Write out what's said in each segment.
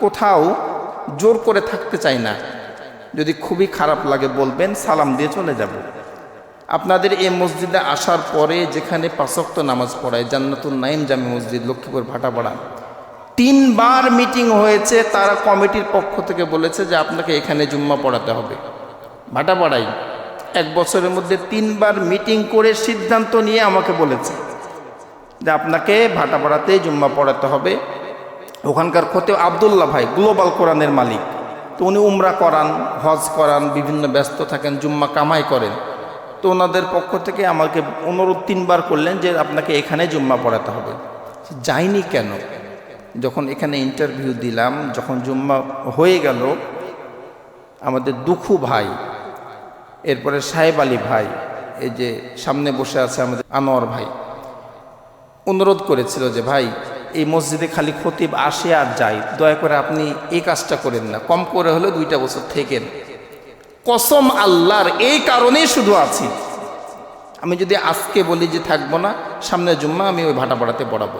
কোথাও জোর করে থাকতে চাই না, যদি খুবই খারাপ লাগে বলবেন, সালাম দিয়ে চলে যাব। আপনাদের এই মসজিদে আসার পরে যেখানে 5 ওয়াক্ত নামাজ পড়ায় জান্নাতুল নাইম জামে মসজিদ লক্ষ্মীপুর ভাটাপাড়া, 3 বার মিটিং হয়েছে, তারা কমিটির পক্ষ থেকে বলেছে যে আপনাকে এখানে জুম্মা পড়াতে হবে। ভাটাপাড়ায় 1 বছরের মধ্যে 3 বার মিটিং করে সিদ্ধান্ত নিয়ে আমাকে বলেছে যে আপনাকে ভাটাপাড়াতে জুম্মা পড়াতে হবে। ওখানকার খতিব আব্দুল্লাহ ভাই গ্লোবাল কোরআনের মালিক, তো উনি উমরা করান, হজ করান, বিভিন্ন ব্যস্ত থাকেন, জুম্মা কামাই করেন। তো ওনাদের পক্ষ থেকে আমাকে অনুরোধ 3 বার করলেন যে আপনাকে এখানে জুম্মা পড়াতে হবে। যাইনি কেন? যখন এখানে ইন্টারভিউ দিলাম, যখন জুম্মা হয়ে গেল, আমাদের দুখু ভাই, এরপরে সাহেব আলী ভাই, এই যে সামনে বসে আছে আমাদের আনোয়ার ভাই, অনুরোধ করেছিল যে ভাই এই মসজিদে খালি খতিব আসে আর যায়, দয়া করে আপনি এই কাজটা করেন না, কম করে হলে 2টা বছর থেকেন। কসম আল্লাহর, এই কারণেই শুধু আছি। আমি যদি আজকে বলি যে থাকবো না, সামনে জুম্মা আমি ওই ভাটাপাড়াতে পড়াবো,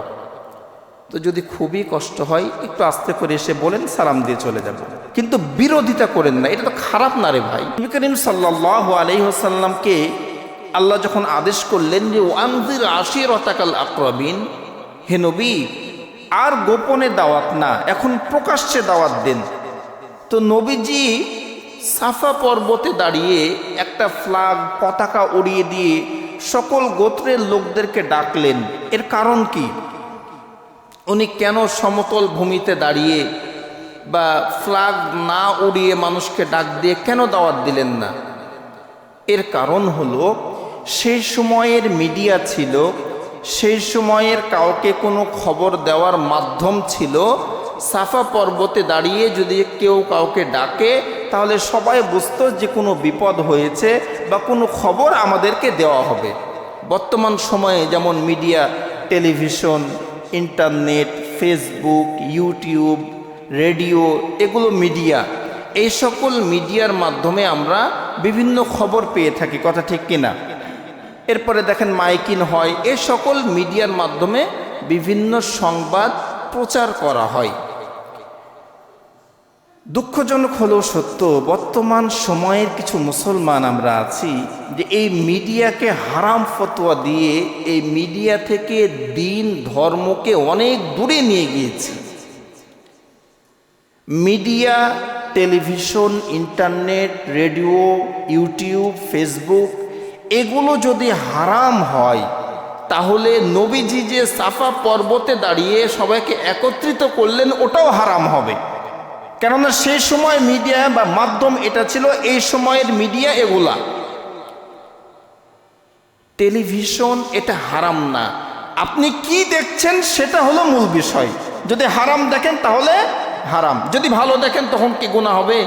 তো যদি খুবই কষ্ট হয় একটু আস্তে করে এসে বলেন, সালাম দিয়ে চলে যাব, কিন্তু বিরোধিতা করেন না। এটা তো খারাপ না রে ভাই। নবী করিম সাল্লাল্লাহু আলাইহি ওয়াসাল্লামকে আল্লাহ যখন আদেশ করলেন যে ওয়ানজির আশিরাতাকাল আকরাবিন, হে নবী আর গোপনে দাওয়াত না, এখন প্রকাশ্যে দাওয়াত দেন। তো নবীজি সাফা পর্বতে দাঁড়িয়ে একটা ফ্ল্যাগ, পতাকা উড়িয়ে দিয়ে সকল গোত্রের লোকদেরকে ডাকলেন। এর কারণ কি? উনি কেন সমতল ভূমিতে দাঁড়িয়ে বা ফ্ল্যাগ না উড়িয়ে মানুষকে ডাক দিয়ে কেন দাওয়াত দিলেন না? এর কারণ হলো সেই সময়ের মিডিয়া ছিল, সেই সময়ের কাউকে কোনো খবর দেওয়ার মাধ্যম ছিল। সাফা পর্বতে দাঁড়িয়ে যদি কেউ কাউকে ডাকে তাহলে সবাই বুঝতো যে কোনো বিপদ হয়েছে বা কোনো খবর আমাদেরকে দেওয়া হবে। বর্তমান সময়ে যেমন media, television, internet, Facebook, YouTube, radio, এগুলো মিডিয়া, এই সকল মিডিয়ার মাধ্যমে আমরা বিভিন্ন খবর পেয়ে থাকি, কথা ঠিক কিনা? এরপরে দেখেন মাইকিং হয়, এই সকল মিডিয়ার মাধ্যমে বিভিন্ন সংবাদ প্রচার করা হয়। দুঃখজনক হলেও সত্য, বর্তমান সময়ের কিছু মুসলমান আমরা আছি যে এই মিডিয়াকে হারাম ফতোয়া দিয়ে এই মিডিয়া থেকে দিন ধর্মকে অনেক দূরে নিয়ে গিয়েছি। Media, television, internet, radio, YouTube, Facebook, এগুলো যদি হারাম হয় তাহলে নবীজি যে সাফা পর্বতে দাঁড়িয়ে সবাইকে একত্রিত করলেন ওটাও হারাম হবে। কেননা সেই সময় মিডিয়া বা মাধ্যম এটা ছিল, এই সময়ের মিডিয়া এগুলা। টেলিভিশন এটা হারাম না, আপনি কি দেখছেন সেটা হলো মূল বিষয়। যদি হারাম দেখেন তাহলে হারাম, যদি ভালো দেখেন তখন কি গুনাহ হবে?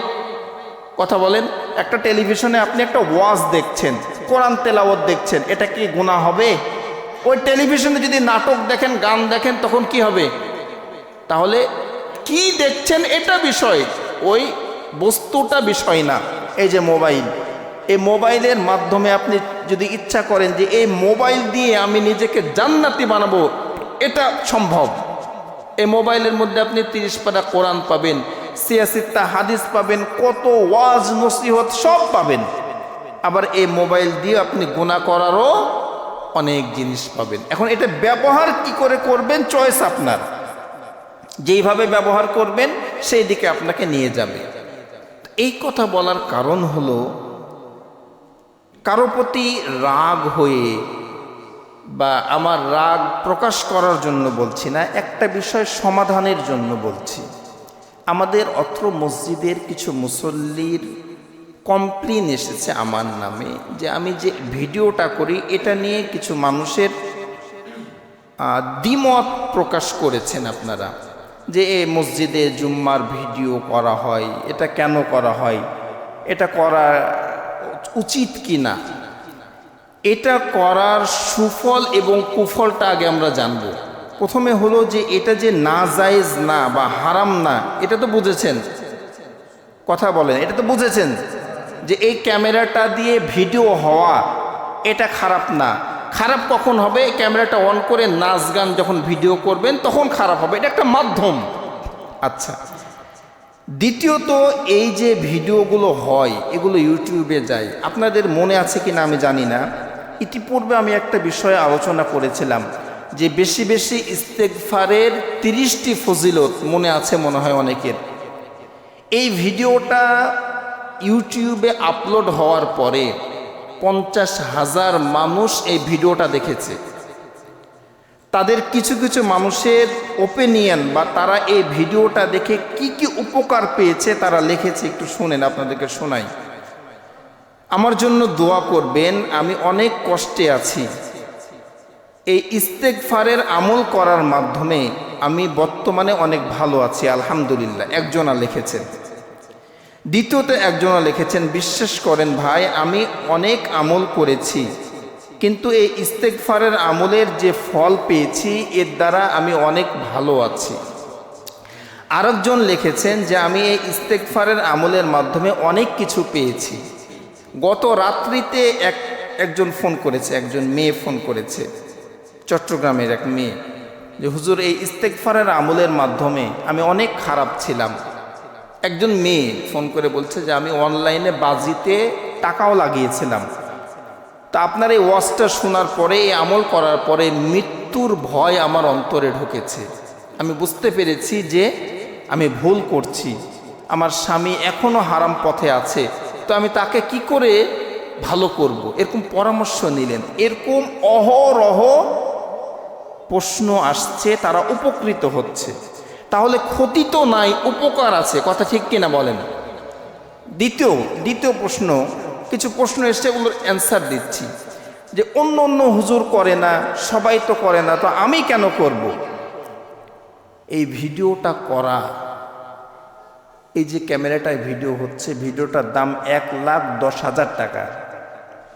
কথা বলেন। একটা টেলিভিশনে আপনি একটা ওয়াজ দেখছেন, কোরআন তেলাওয়াত দেখছেন, এটা কি গুনাহ হবে? ওই টেলিভিশনে যদি নাটক দেখেন, গান দেখেন, তখন কি হবে? তাহলে কি দেখছেন এটা বিষয়, ওই বস্তুটা বিষয় না। এই যে মোবাইল, এই মোবাইলের মাধ্যমে আপনি যদি ইচ্ছা করেন যে এই মোবাইল দিয়ে আমি নিজেকে জান্নাতি বানাবো, এটা সম্ভব। এই মোবাইলের মধ্যে আপনি 30 পারা কোরআন পাবেন, 86টা হাদিস পাবেন, কত ওয়াজ নসিহত সব পাবেন। আবার এই মোবাইল দিয়ে আপনি গুনাহ করারও অনেক জিনিস পাবেন। এখন এটা ব্যবহার কি করে করবেন, চয়েস আপনার। যেইভাবে ব্যবহার করবেন সেই দিকে আপনাকে নিয়ে যাবে। এই কথা বলার কারণ হলো, কারো প্রতি রাগ হয়ে বা আমার রাগ প্রকাশ করার জন্য বলছি না, একটা বিষয় সমাধানের জন্য বলছি। আমাদের অত্র মসজিদের কিছু মুসল্লির কমপ্লেন এসেছে আমার নামে যে আমি যে ভিডিওটা করি এটা নিয়ে কিছু মানুষের দ্বিমত প্রকাশ করেছেন আপনারা, যে এই মসজিদে জুম্মার ভিডিও করা হয়, এটা কেন করা হয়, এটা করা উচিত কি না। এটা করার সুফল এবং কুফলটা আগে আমরা জানব। প্রথমে হলো যে এটা যে না জায়েজ না বা হারাম না, এটা তো বুঝেছেন, কথা বলেন, এটা তো বুঝেছেন যে এই ক্যামেরাটা দিয়ে ভিডিও হওয়া এটা খারাপ না। খারাপ কখন হবে? ক্যামেরাটা অন করে নাচ গান যখন ভিডিও করবেন তখন খারাপ হবে, এটা একটা মাধ্যম। আচ্ছা, দ্বিতীয়ত, এই যে ভিডিওগুলো হয় এগুলো ইউটিউবে যায়, আপনাদের মনে আছে কি না আমি জানি না, ইতিপূর্বে আমি একটা বিষয়ে আলোচনা করেছিলাম যে বেশি বেশি ইস্তেগফারের 30টি ফজিলত মনে আছে মনে হয় অনেকের। এই ভিডিওটা ইউটিউবে আপলোড হওয়ার পরে 50,000 মানুষ এই ভিডিওটা দেখেছে। তাদের কিছু কিছু মানুষের ওপিনিয়ন বা তারা এই ভিডিওটা দেখে কি কি উপকার পেয়েছে তারা লিখেছে, একটু শুনেন, আপনাদেরকে শোনাই। আমার জন্য দোয়া করবেন, আমি অনেক কষ্টে আছি। এই ইস্তেগফারের আমল করার মাধ্যমে আমি বর্তমানে অনেক ভালো আছি আলহামদুলিল্লাহ, একজনা লিখেছেন। দ্বিতীয়ত একজনা লিখেছেন, বিশ্বাস করেন ভাই, আমি অনেক আমল করেছি, কিন্তু এই ইস্তেগফারের আমলের যে ফল পেয়েছি এর দ্বারা আমি অনেক ভালো আছি। আরেকজন লিখেছেন যে আমি এই ইস্তেগফারের আমলের মাধ্যমে অনেক কিছু পেয়েছি। গত রাত্রিতে একজন ফোন করেছে, একজন মেয়ে ফোন করেছে, চট্টগ্রামের এক মেয়ে, যে হুজুর এই ইস্তেগফারের আমলের মাধ্যমে আমি অনেক খারাপ ছিলাম। একজন মেয়ে ফোন করে বলছে যে আমি অনলাইনে বাজিতে টাকাও লাগিয়েছিলাম, তা আপনার এই ওয়াজটা শোনার পরে, এই আমল করার পরে মৃত্যুর ভয় আমার অন্তরে ঢুকেছে। আমি বুঝতে পেরেছি যে আমি ভুল করছি, আমার স্বামী এখনও হারাম পথে আছে, তো আমি তাকে কি করে ভালো করব, এরকম পরামর্শ নিলেন। এরকম অহরহ প্রশ্ন আসছে, তারা উপকৃত হচ্ছে। তাহলে ক্ষতি তো নাই, উপকার আছে, কথা ঠিক কিনা বলেন? দ্বিতীয় প্রশ্ন, কিছু প্রশ্ন এসছে, ওগুলোর অ্যান্সার দিচ্ছি। যে অন্য অন্য হুজুর করে না, সবাই তো করে না, তো আমি কেন করব? এই ভিডিওটা করা, এই যে ক্যামেরাটায় ভিডিও হচ্ছে, ভিডিওটার দাম 1,10,000 টাকা,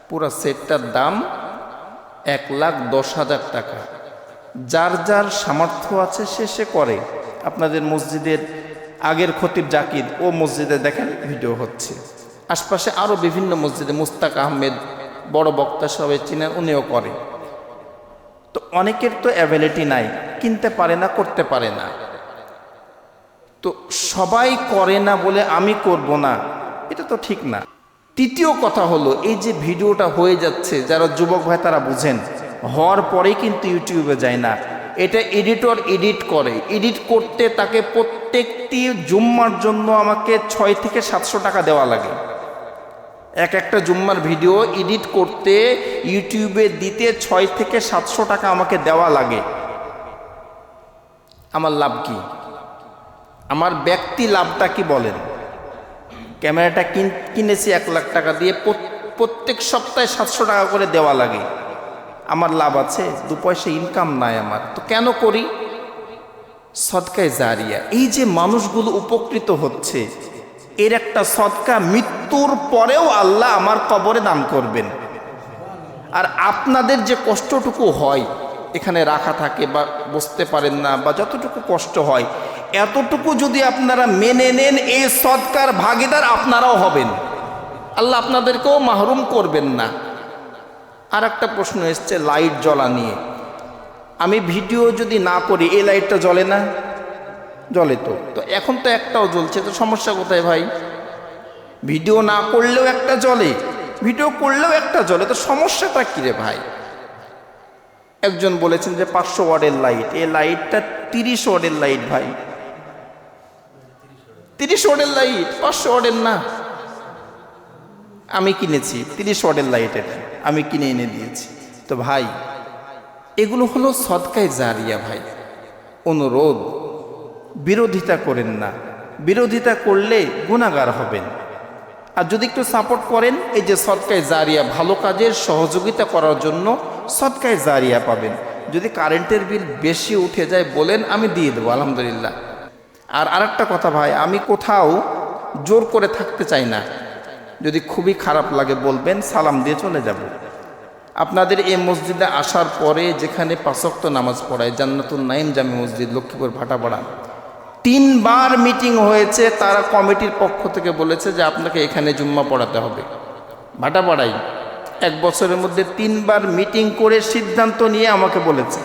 পুরো সেটটার দাম 1,10,000 টাকা। যার যার সামর্থ্য আছে সে করে। আপনাদের মসজিদের আগের খতিব জাকির, ও মসজিদে দেখেন ভিডিও হচ্ছে, আশপাশে আরও বিভিন্ন মসজিদে মুস্তাক আহমেদ বড় বক্তা সবাই চিনেন, উনিও করে। তো অনেকের তো অ্যাবিলিটি নাই, কিনতে পারে না, করতে পারে না। তো সবাই করে না বলে আমি করব না, এটা তো ঠিক না। তৃতীয় কথা হলো, এই যে ভিডিওটা হয়ে যাচ্ছে, যারা যুবক ভাই তারা বুঝেন, হওয়ার পরেই কিন্তু ইউটিউবে যায় না, এটা এডিটর এডিট করে। এডিট করতে তাকে প্রত্যেকটি জুম্মার জন্য আমাকে 6 থেকে 700 টাকা দেওয়া লাগে। একটা জুম্মার ভিডিও এডিট করতে ইউটিউবে দিতে 6 থেকে 700 টাকা আমাকে দেওয়া লাগে। আমার লাভ কি? আমার ব্যক্তি লাভটা কি বলেন? ক্যামেরাটা কিনেছি 1 লাখ টাকা দিয়ে, প্রত্যেক সপ্তাহে 700 টাকা করে দেওয়া লাগে। আমার লাভ আছে? 2 পয়সা ইনকাম নাই আমার, তো কেন করি? সদকায়ে জারিয়া। এই যে মানুষগুলো উপকৃত হচ্ছে, এর একটা সদকা মৃত্যুর পরেও আল্লাহ আমার কবরে দান করবেন। আর আপনাদের যে কষ্টটুকু হয়, এখানে রাখা থাকে বা বসতে পারেন না, বা যতটুকু কষ্ট হয়, এতটুকু যদি আপনারা মেনে নেন, এই সদকার ভাগীদার আপনারাও হবেন, আল্লাহ আপনাদেরকেও মাহরুম করবেন না। আর একটা প্রশ্ন এসছে লাইট জ্বলা নিয়ে। আমি ভিডিও যদি না করি, এই লাইটটা জ্বলে না? জ্বলে তো। তো এখন তো একটাও জ্বলছে, তো সমস্যা কোথায় ভাই? ভিডিও না করলেও একটা জ্বলে, ভিডিও করলেও একটা জ্বলে, তো সমস্যাটা কী রে ভাই? একজন বলেছেন যে 500 ওয়াটের লাইট, এই লাইটটা 30 ওয়াটের লাইট ভাই, 30 ওয়াটের লাইট, 500 ওয়াটের না। আমি কিনেছি 30 ওয়াটের লাইট, এটা আমি কিনে এনে দিয়েছি। তো ভাই, এগুলো হলো সদকায়ে জারিয়া ভাই। অনুরোধ, বিরোধিতা করেন না, বিরোধিতা করলে গুনাহগার হবেন। আর যদি একটু সাপোর্ট করেন, এই যে সদকায়ে জারিয়া, ভালো কাজের সহযোগিতা করার জন্য সদকায়ে জারিয়া পাবেন। যদি কারেন্টের বিল বেশি উঠে যায় বলেন, আমি দিয়ে দেবো আলহামদুলিল্লাহ। আর আরেকটা কথা ভাই, আমি কোথাও জোর করে থাকতে চাই না। যদি খুবই খারাপ লাগে বলবেন, সালাম দিয়ে চলে যাব। আপনাদের এই মসজিদে আসার পরে, যেখানে 5 ওয়াক্ত নামাজ পড়ায়, জান্নাতুন নাইম জামে মসজিদ, লক্ষ্মীপুর ভাটাপাড়া, 3 বার মিটিং হয়েছে। তারা কমিটির পক্ষ থেকে বলেছে যে আপনাকে এখানে জুম্মা পড়াতে হবে। ভাটাপাড়ায় 1 বছরের মধ্যে 3 বার মিটিং করে সিদ্ধান্ত নিয়ে আমাকে বলেছে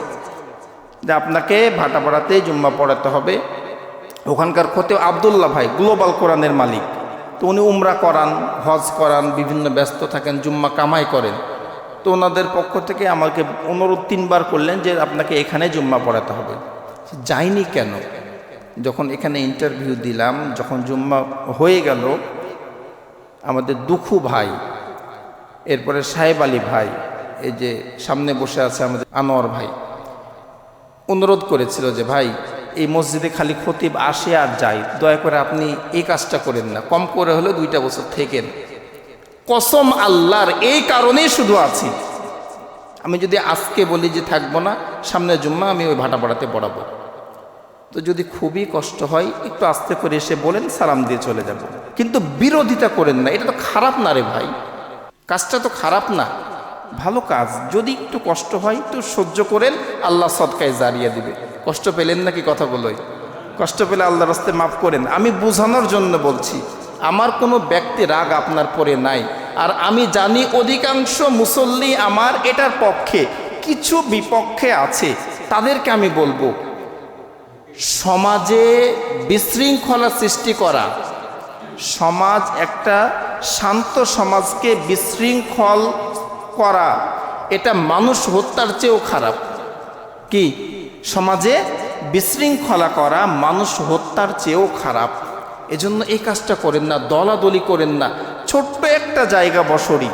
যে আপনাকে ভাটাপাড়াতেই জুম্মা পড়াতে হবে। ওখানকার খতিব আবদুল্লাহ ভাই গ্লোবাল কোরআনের মালিক, তো উনি উমরা করান, হজ করান, বিভিন্ন ব্যস্ত থাকেন, জুম্মা কামাই করেন। তো ওনাদের পক্ষ থেকে আমাকে অনুরোধ 3 বার করলেন যে আপনাকে এখানে জুম্মা পড়াতে হবে। যাইনি কেন? যখন এখানে ইন্টারভিউ দিলাম, যখন জুম্মা হয়ে গেল, আমাদের দুখু ভাই, এরপরে সাহেব আলী ভাই, এই যে সামনে বসে আছে আমাদের আনোয়ার ভাই, অনুরোধ করেছিল যে ভাই এই মসজিদে খালি খতিব আসে আর যায়, দয়া করে আপনি এই কাজটা করেন না, কম করে হলে 2টা বছর থেকেন। কসম আল্লাহর, এই কারণেই শুধু আছি। আমি যদি আজকে বলি যে থাকবো না, সামনে জুম্মা আমি ওই ভাটাপাড়াতে পড়াবো। তো যদি খুবই কষ্ট হয় একটু আস্তে করে এসে বলেন, সালাম দিয়ে চলে যাব, কিন্তু বিরোধিতা করেন না। এটা তো খারাপ না রে ভাই, কাজটা তো খারাপ না, ভালো কাজ। যদি একটু কষ্ট হয় একটু সহ্য করেন, আল্লাহ সদকায় জারিয়ে দিবে। কষ্ট পেলেন নাকি কথাগুলোই? কষ্ট পেলে আল্লাহর রাস্তায় মাফ করেন। আমি বোঝানোর জন্য বলছি, আমার কোনো ব্যক্তি রাগ আপনার পরে নাই। আর আমি জানি অধিকাংশ মুসল্লি আমার এটার পক্ষে, কিছু বিপক্ষে আছে। তাদেরকে আমি বলবো, সমাজে বিশৃঙ্খলা সৃষ্টি করা, সমাজ একটা শান্ত সমাজকে বিশৃঙ্খল করা, এটা মানুষ হত্যার চেয়েও খারাপ। কি? সমাজে বিশৃঙ্খলা করা মানুষ হত্যার চেয়েও খারাপ। এজন্য এই কাজটা করেন না, দলাদলি করেন না। ছোট্ট একটা জায়গা বসরি,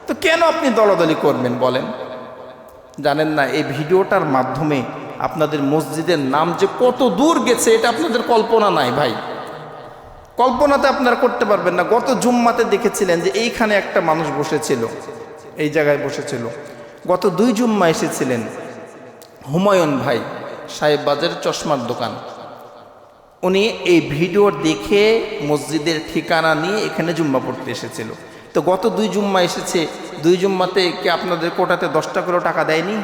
তো কেন আপনি দলাদলি করবেন বলেন? জানেন না এই ভিডিওটার মাধ্যমে আপনাদের মসজিদের নাম যে কত দূর গেছে, এটা আপনাদের কল্পনা নাই ভাই, কল্পনাতে আপনারা করতে পারবেন না। গত জুম্মাতে দেখেছিলেন যে এইখানে একটা মানুষ বসেছিল, এই জায়গায় বসেছিল। গত 2 জুম্মা এসেছিলেন হুমায়ুন ভাই, সাহেব বাজারের চশমার দোকান। উনি এই ভিডিও দেখে মসজিদের ঠিকানা নিয়ে এখানে জুম্মা পড়তে এসেছিল। তো গত 2 জুম্মা এসেছে, 2 জুম্মাতে কি আপনাদের কোটাতে 10টা করে টাকা দেয়নি?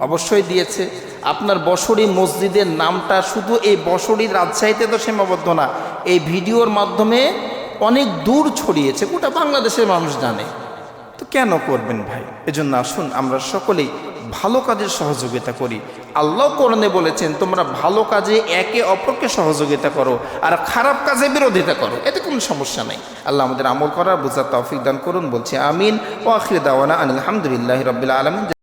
অবশ্যই দিয়েছে। আপনার বসরি মসজিদের নামটা শুধু এই বসরি রাজশাহীতে তো সীমাবদ্ধ না, এই ভিডিওর মাধ্যমে অনেক দূর ছড়িয়েছে, গোটা বাংলাদেশের মানুষ জানে। তো কেন করবেন ভাই? এজন্য আসুন আমরা সকলেই ভালো কাজের সহযোগিতা করি। আল্লাহ কোরআনে বলেছেন, তোমরা ভালো কাজে একে অপরকে সহযোগিতা করো আর খারাপ কাজে বিরোধিতা করো, এতে কোনো সমস্যা নেই। আল্লাহ আমাদের আমল করার বোঝার তৌফিক দান করুন। বলছি আমিন। ওয়া আখিরু দাওয়ানা আনিল হামদুলিল্লাহি রাব্বিল আলামিন।